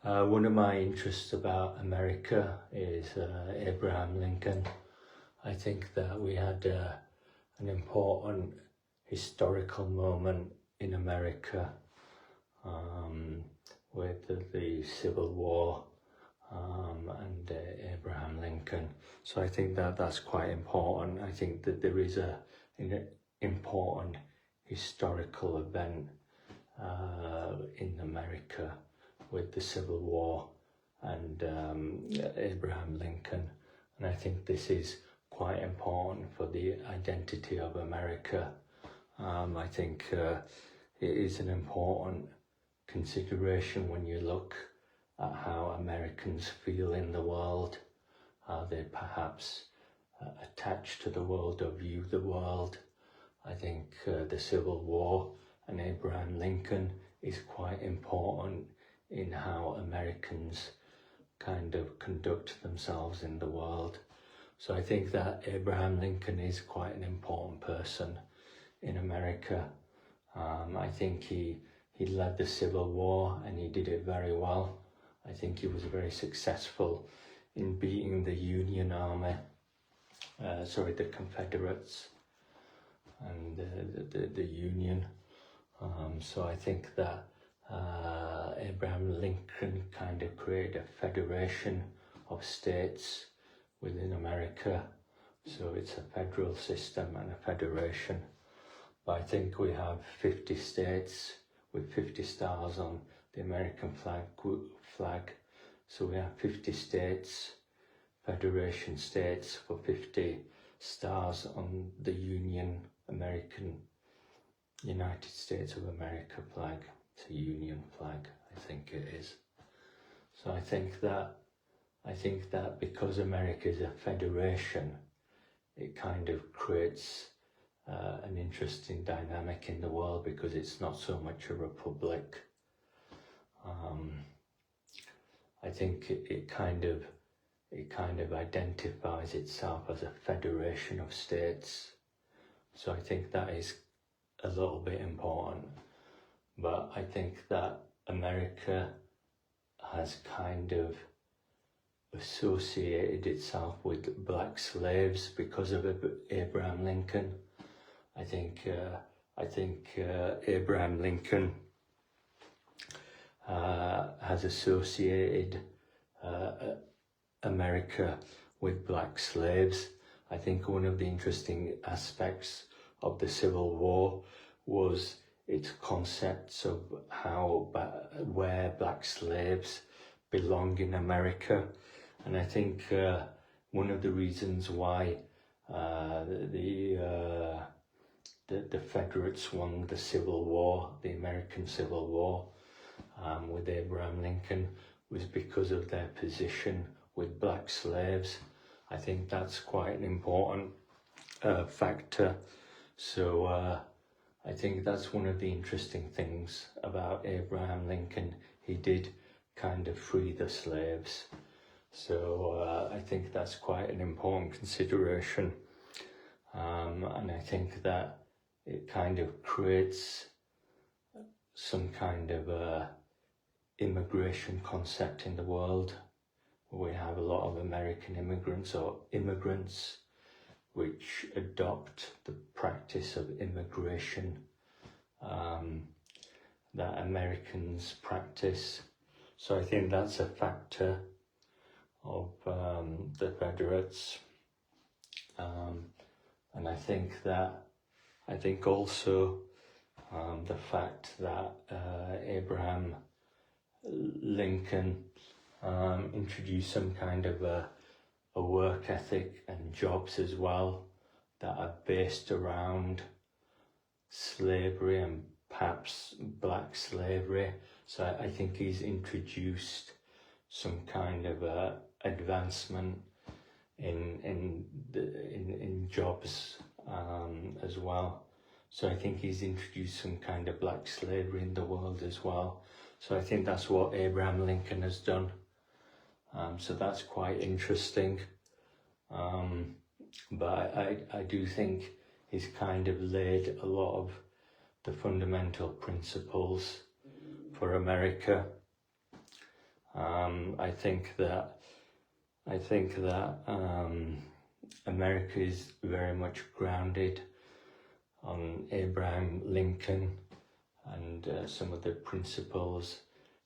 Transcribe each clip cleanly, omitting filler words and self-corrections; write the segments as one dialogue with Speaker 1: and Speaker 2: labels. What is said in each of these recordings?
Speaker 1: One of my interests about America is Abraham Lincoln. I think that we had an important historical moment in America with the Civil War and Abraham Lincoln. So I think that that's quite important. I think that there is an important historical event in America with the Civil War and Abraham Lincoln, and I think this is quite important for the identity of America. I think it is an important consideration when you look at how Americans feel in the world. Are they perhaps attached to the world or view the world? I think the Civil War and Abraham Lincoln is quite important in how Americans kind of conduct themselves in the world. So I think that Abraham Lincoln is quite an important person in America. I think he led the Civil War and he did it very well. I think he was very successful in beating the Union Army, the Confederates and the Union. So I think that Abraham Lincoln kind of created a federation of states within America. So it's a federal system and a federation. But I think we have 50 states with 50 stars on the American flag. So we have 50 states, federation states for 50 stars on the United States of America flag. It's a Union flag, I think it is. So I think that because America is a federation, it kind of creates an interesting dynamic in the world because it's not so much a republic. I think it kind of identifies itself as a federation of states. So I think that is a little bit important. But I think that America has kind of associated itself with black slaves because of Abraham Lincoln. I think Abraham Lincoln has associated America with black slaves. I think one of the interesting aspects of the Civil War was its concepts of where black slaves belong in America. And I think one of the reasons why the Confederates won the Civil War, the American Civil War, with Abraham Lincoln, was because of their position with black slaves. I think that's quite an important factor. So I think that's one of the interesting things about Abraham Lincoln. He did kind of free the slaves. So I think that's quite an important consideration. And I think that it kind of creates some kind of immigration concept in the world. We have a lot of American immigrants or immigrants which adopt the practice of immigration that Americans practice. So I think that's a factor of the Confederates. And I think also the fact that Abraham Lincoln introduced some kind of a work ethic and jobs as well that are based around slavery and perhaps black slavery. So I think he's introduced some kind of advancement in jobs as well. So I think he's introduced some kind of black slavery in the world as well. So I think that's what Abraham Lincoln has done. So that's quite interesting. But I do think he's kind of laid a lot of the fundamental principles for America. I think that America is very much grounded on Abraham Lincoln and some of the principles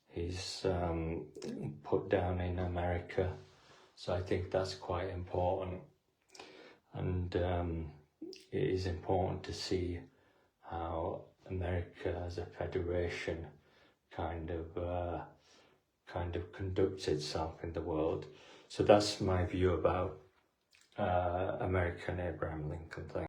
Speaker 1: he's put down in America. So I think that's quite important, and it is important to see how America as a federation kind of conducts itself in the world. So that's my view about American Abraham Lincoln. Thank